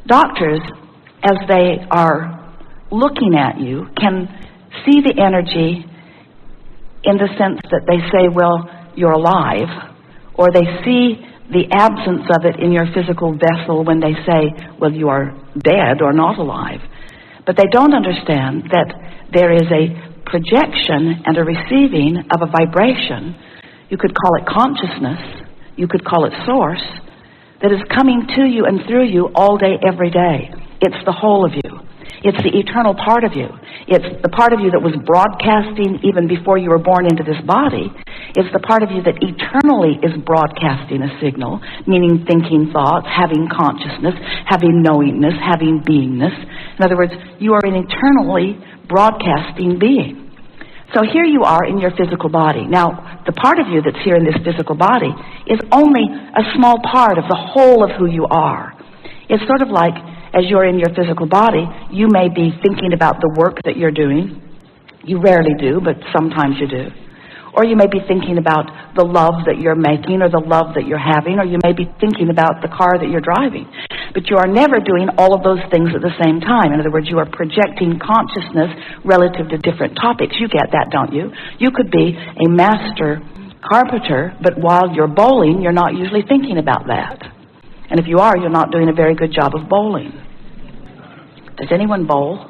Doctors, as they are looking at you, can see the energy in the sense that they say, well, you're alive, or they see the absence of it in your physical vessel when they say, well, you are dead or not alive. But they don't understand that there is a projection and a receiving of a vibration. You could call it consciousness, you could call it source, that is coming to you and through you all day, every day. It's the whole of you. It's the eternal part of you. It's the part of you that was broadcasting even before you were born into this body. It's the part of you that eternally is broadcasting a signal, meaning thinking thoughts, having consciousness, having knowingness, having beingness. In other words, you are an eternally broadcasting being. So here you are in your physical body. Now, the part of you that's here in this physical body is only a small part of the whole of who you are. It's sort of like, as you're in your physical body, you may be thinking about the work that you're doing. You rarely do, but sometimes you do. Or you may be thinking about the love that you're making or the love that you're having, or you may be thinking about the car that you're driving. But you are never doing all of those things at the same time. In other words, you are projecting consciousness relative to different topics. You get that, don't you? You could be a master carpenter, but while you're bowling, you're not usually thinking about that. And if you are, you're not doing a very good job of bowling. Does anyone bowl?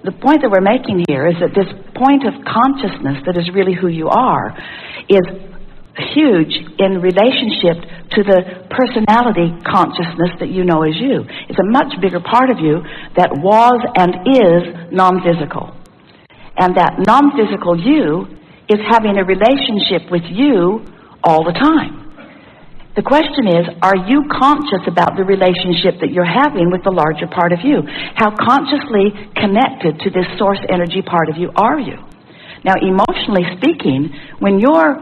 The point that we're making here is that this point of consciousness that is really who you are is huge in relationship to the personality consciousness that you know as you. It's a much bigger part of you that was and is non-physical. And that non-physical you is having a relationship with you all the time. The question is, are you conscious about the relationship that you're having with the larger part of you? How consciously connected to this source energy part of you are you? Now, emotionally speaking, when you're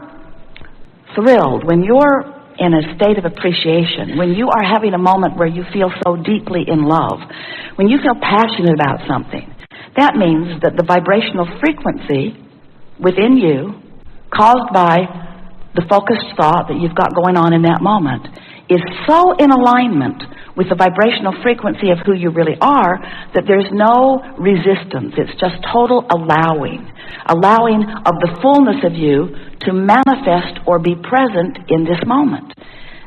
thrilled, when you're in a state of appreciation, when you are having a moment where you feel so deeply in love, when you feel passionate about something, that means that the vibrational frequency within you, caused by the focused thought that you've got going on in that moment, is so in alignment with the vibrational frequency of who you really are that there's no resistance. It's just total allowing of the fullness of you to manifest or be present in this moment.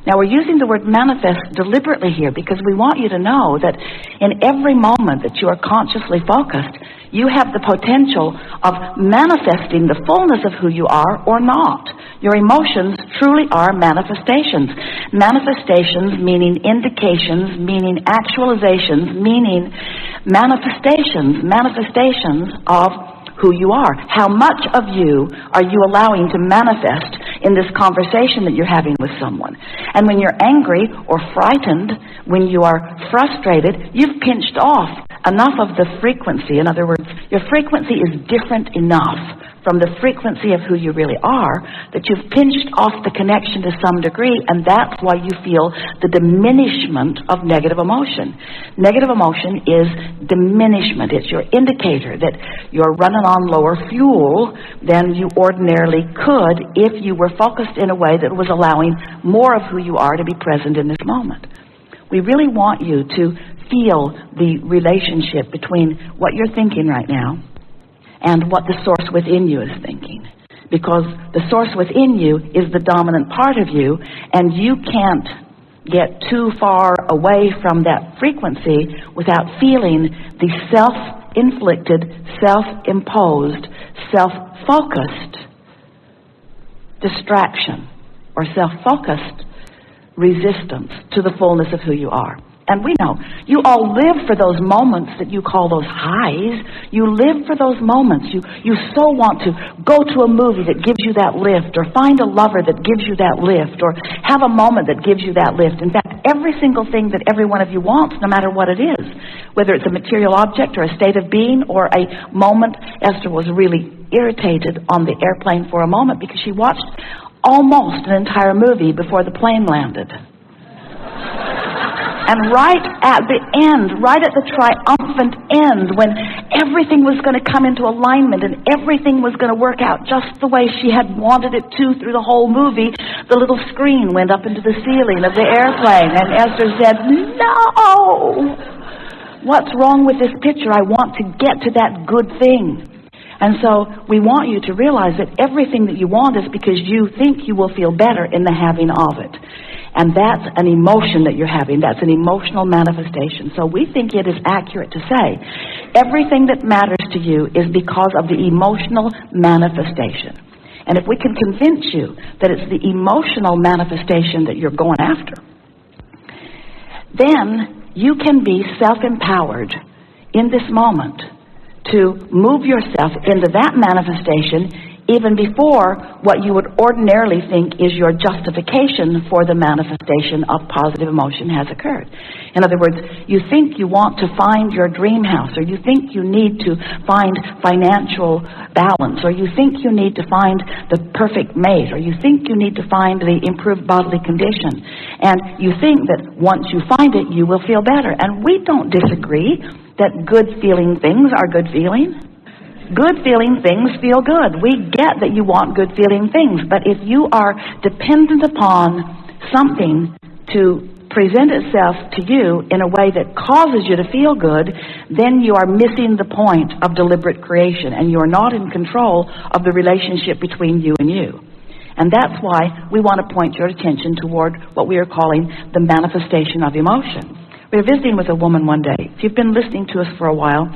Now, we're using the word manifest deliberately here because we want you to know that in every moment that you are consciously focused, you have the potential of manifesting the fullness of who you are or not. Your emotions truly are manifestations. Manifestations meaning indications, meaning actualizations, meaning manifestations of who you are. How much of you are you allowing to manifest in this conversation that you're having with someone? And when you're angry or frightened, when you are frustrated, you've pinched off enough of the frequency. In other words, your frequency is different enough from the frequency of who you really are that you've pinched off the connection to some degree, and that's why you feel the diminishment of negative emotion. Negative emotion is diminishment. It's your indicator that you're running on lower fuel than you ordinarily could if you were focused in a way that was allowing more of who you are to be present in this moment. We really want you to feel the relationship between what you're thinking right now and what the source within you is thinking. Because the source within you is the dominant part of you, and you can't get too far away from that frequency without feeling the self-inflicted, self-imposed, self-focused distraction or self-focused resistance to the fullness of who you are. And we know, you all live for those moments that you call those highs. You live for those moments. You so want to go to a movie that gives you that lift, or find a lover that gives you that lift, or have a moment that gives you that lift. In fact, every single thing that every one of you wants, no matter what it is, whether it's a material object or a state of being or a moment. Esther was really irritated on the airplane for a moment because she watched almost an entire movie before the plane landed. And right at the end, right at the triumphant end, when everything was going to come into alignment and everything was going to work out just the way she had wanted it to through the whole movie, the little screen went up into the ceiling of the airplane, and Esther said, "No! What's wrong with this picture? I want to get to that good thing." And so we want you to realize that everything that you want is because you think you will feel better in the having of it. And that's an emotion that you're having. That's an emotional manifestation. So we think it is accurate to say everything that matters to you is because of the emotional manifestation. And if we can convince you that it's the emotional manifestation that you're going after, then you can be self-empowered in this moment to move yourself into that manifestation even before what you would ordinarily think is your justification for the manifestation of positive emotion has occurred. In other words, you think you want to find your dream house, or you think you need to find financial balance, or you think you need to find the perfect mate, or you think you need to find the improved bodily condition, and you think that once you find it, you will feel better. And we don't disagree that good feeling things are good feeling. Good feeling things feel good. We get that you want good feeling things, but if you are dependent upon something to present itself to you in a way that causes you to feel good, then you are missing the point of deliberate creation, and you are not in control of the relationship between you and you. And that's why we want to point your attention toward what we are calling the manifestation of emotion. We were visiting with a woman one day. If you've been listening to us for a while,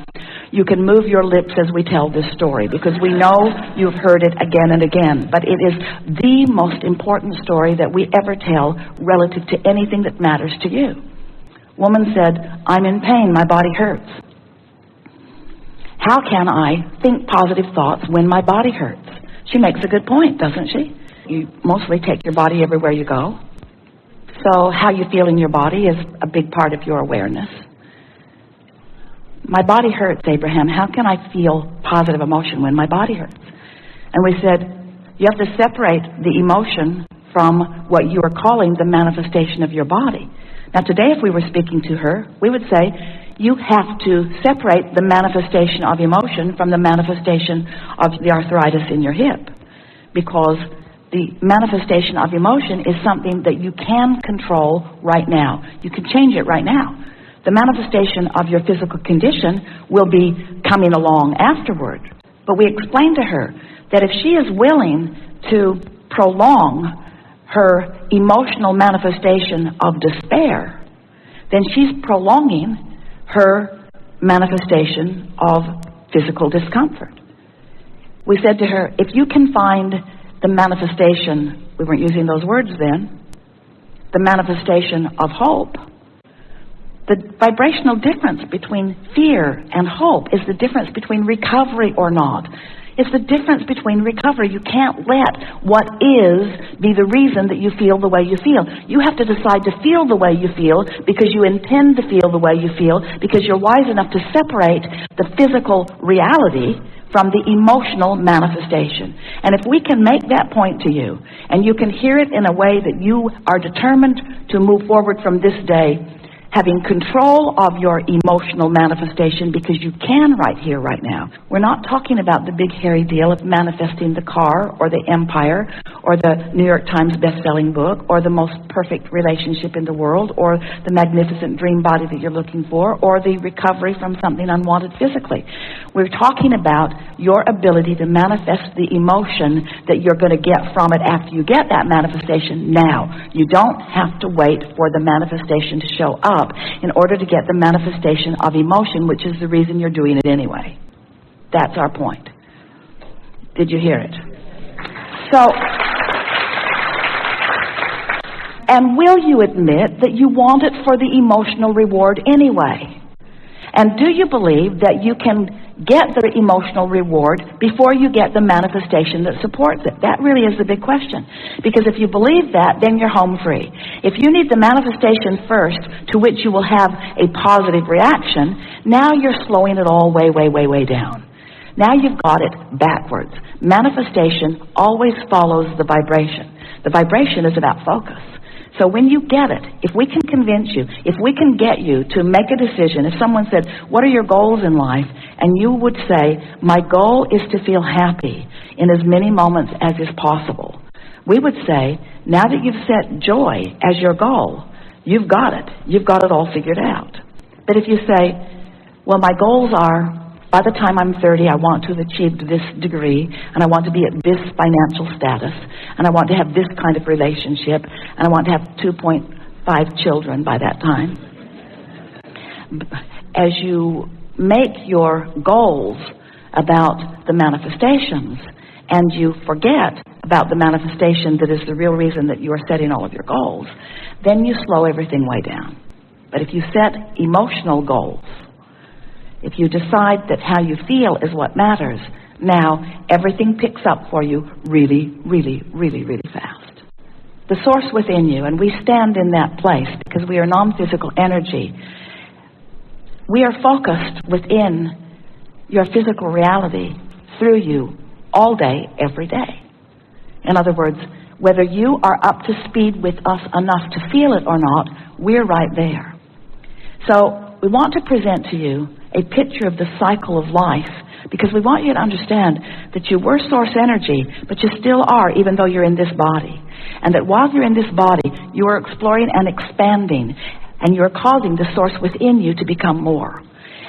you can move your lips as we tell this story, because we know you've heard it again and again. But it is the most important story that we ever tell relative to anything that matters to you. Woman said, "I'm in pain. My body hurts. How can I think positive thoughts when my body hurts?" She makes a good point, doesn't she? You mostly take your body everywhere you go. So how you feel in your body is a big part of your awareness. My body hurts, Abraham. How can I feel positive emotion when my body hurts? And we said, you have to separate the emotion from what you are calling the manifestation of your body. Now today, if we were speaking to her, we would say, you have to separate the manifestation of emotion from the manifestation of the arthritis in your hip. Because the manifestation of emotion is something that you can control right now. You can change it right now. The manifestation of your physical condition will be coming along afterward. But we explained to her that if she is willing to prolong her emotional manifestation of despair, then she's prolonging her manifestation of physical discomfort. We said to her, if you can find the manifestation, we weren't using those words then, the manifestation of hope. The vibrational difference between fear and hope is the difference between recovery or not. It's the difference between recovery. You can't let what is be the reason that you feel the way you feel. You have to decide to feel the way you feel because you intend to feel the way you feel, because you're wise enough to separate the physical reality from the emotional manifestation. And if we can make that point to you, and you can hear it in a way that you are determined to move forward from this day, having control of your emotional manifestation, because you can right here, right now. We're not talking about the big hairy deal of manifesting the car or the empire or the New York Times best-selling book or the most perfect relationship in the world or the magnificent dream body that you're looking for or the recovery from something unwanted physically. We're talking about your ability to manifest the emotion that you're going to get from it after you get that manifestation now. You don't have to wait for the manifestation to show up in order to get the manifestation of emotion, which is the reason you're doing it anyway. That's our point. Did you hear it? So, and will you admit that you want it for the emotional reward anyway? And do you believe that you can get the emotional reward before you get the manifestation that supports it? That really is the big question. Because if you believe that, then you're home free. If you need the manifestation first, to which you will have a positive reaction, now you're slowing it all way, way, way, way down. Now you've got it backwards. Manifestation always follows the vibration. The vibration is about focus. So when you get it, if we can convince you, if we can get you to make a decision, if someone said, what are your goals in life? And you would say, my goal is to feel happy in as many moments as is possible. We would say, now that you've set joy as your goal, you've got it. You've got it all figured out. But if you say, well, my goals are, by the time I'm 30, I want to have achieved this degree, and I want to be at this financial status, and I want to have this kind of relationship, and I want to have 2.5 children by that time. As you make your goals about the manifestations, and you forget about the manifestation that is the real reason that you are setting all of your goals, then you slow everything way down. But if you set emotional goals, if you decide that how you feel is what matters, now everything picks up for you really, really, really, really fast. The source within you, and we stand in that place because we are non-physical energy. We are focused within your physical reality through you all day, every day. In other words, whether you are up to speed with us enough to feel it or not, we're right there. So we want to present to you a picture of the cycle of life, because we want you to understand that you were source energy, but you still are, even though you're in this body. And that while you're in this body, you are exploring and expanding, and you're causing the source within you to become more.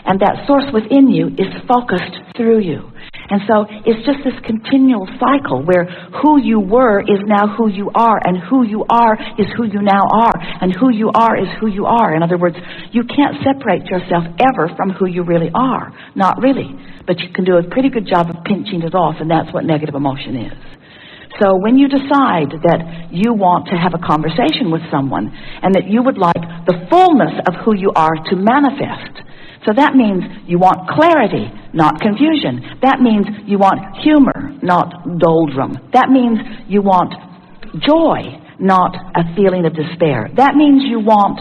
And that source within you is focused through you. And so it's just this continual cycle where who you were is now who you are, and who you are is who you now are, and who you are is who you are. In other words, you can't separate yourself ever from who you really are. Not really. But you can do a pretty good job of pinching it off, and that's what negative emotion is. So when you decide that you want to have a conversation with someone, and that you would like the fullness of who you are to manifest, so that means you want clarity, not confusion. That means you want humor, not doldrum. That means you want joy, not a feeling of despair. That means you want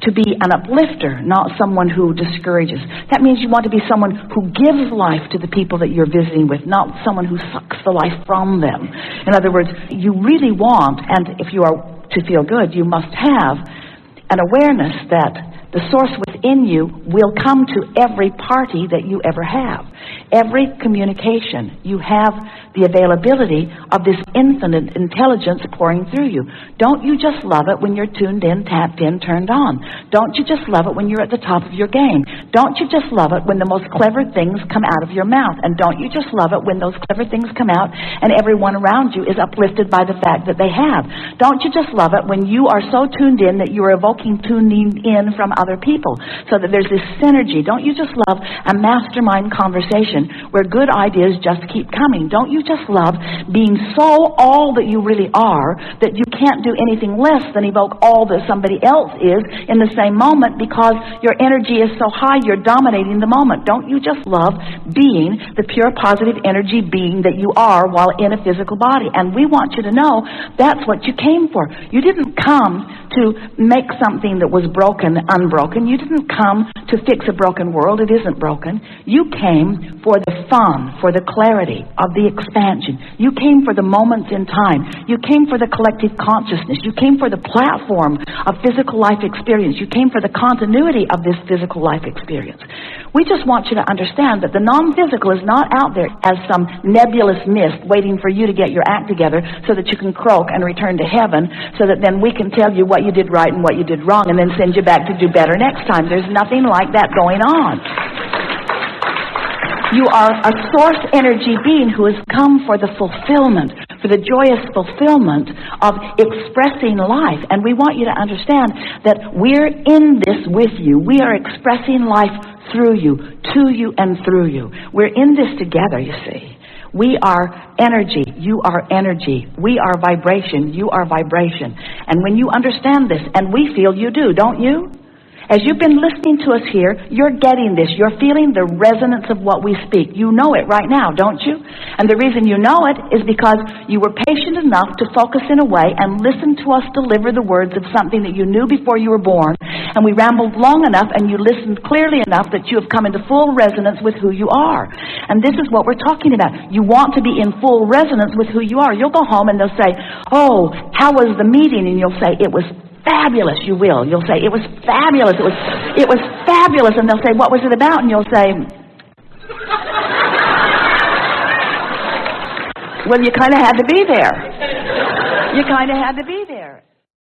to be an uplifter, not someone who discourages. That means you want to be someone who gives life to the people that you're visiting with, not someone who sucks the life from them. In other words, you really want, and if you are to feel good, you must have an awareness that the source within you will come to every party that you ever have. Every communication, you have the availability of this infinite intelligence pouring through you. Don't you just love it when you're tuned in, tapped in, turned on? Don't you just love it when you're at the top of your game? Don't you just love it when the most clever things come out of your mouth? And don't you just love it when those clever things come out and everyone around you is uplifted by the fact that they have? Don't you just love it when you are so tuned in that you are evoking tuning in from other people, so that there's this synergy? Don't you just love a mastermind conversation where good ideas just keep coming? Don't you just love being so all that you really are that you can't do anything less than evoke all that somebody else is in the same moment, because your energy is so high you're dominating the moment? Don't you just love being the pure positive energy being that you are while in a physical body? And we want you to know that's what you came for. You didn't come to make something that was broken unbroken. You didn't come to fix a broken world. It isn't broken. You came for the fun, for the clarity of the expansion. You came for the moments in time. You came for the collective consciousness. You came for the platform of physical life experience. You came for the continuity of this physical life experience. We just want you to understand that the non-physical is not out there as some nebulous mist waiting for you to get your act together so that you can croak and return to heaven, so that then we can tell you what you did right and what you did wrong and then send you back to do better next time. There's nothing like that going on. You are a source energy being who has come for the fulfillment, for the joyous fulfillment of expressing life. And we want you to understand that we're in this with you. We are expressing life through you, to you, and through you. We're in this together, you see. We are energy. You are energy. We are vibration. You are vibration. And when you understand this, and we feel you do, don't you? As you've been listening to us here, you're getting this. You're feeling the resonance of what we speak. You know it right now, don't you? And the reason you know it is because you were patient enough to focus in a way and listen to us deliver the words of something that you knew before you were born. and we rambled long enough, and you listened clearly enough that you have come into full resonance with who you are. And this is what we're talking about. You want to be in full resonance with who you are. You'll go home and they'll say, oh, how was the meeting? And you'll say, it was fabulous. You will. You'll say, it was fabulous. It was fabulous. And they'll say, what was it about? And you'll say, well, you kind of had to be there. You kind of had to be there.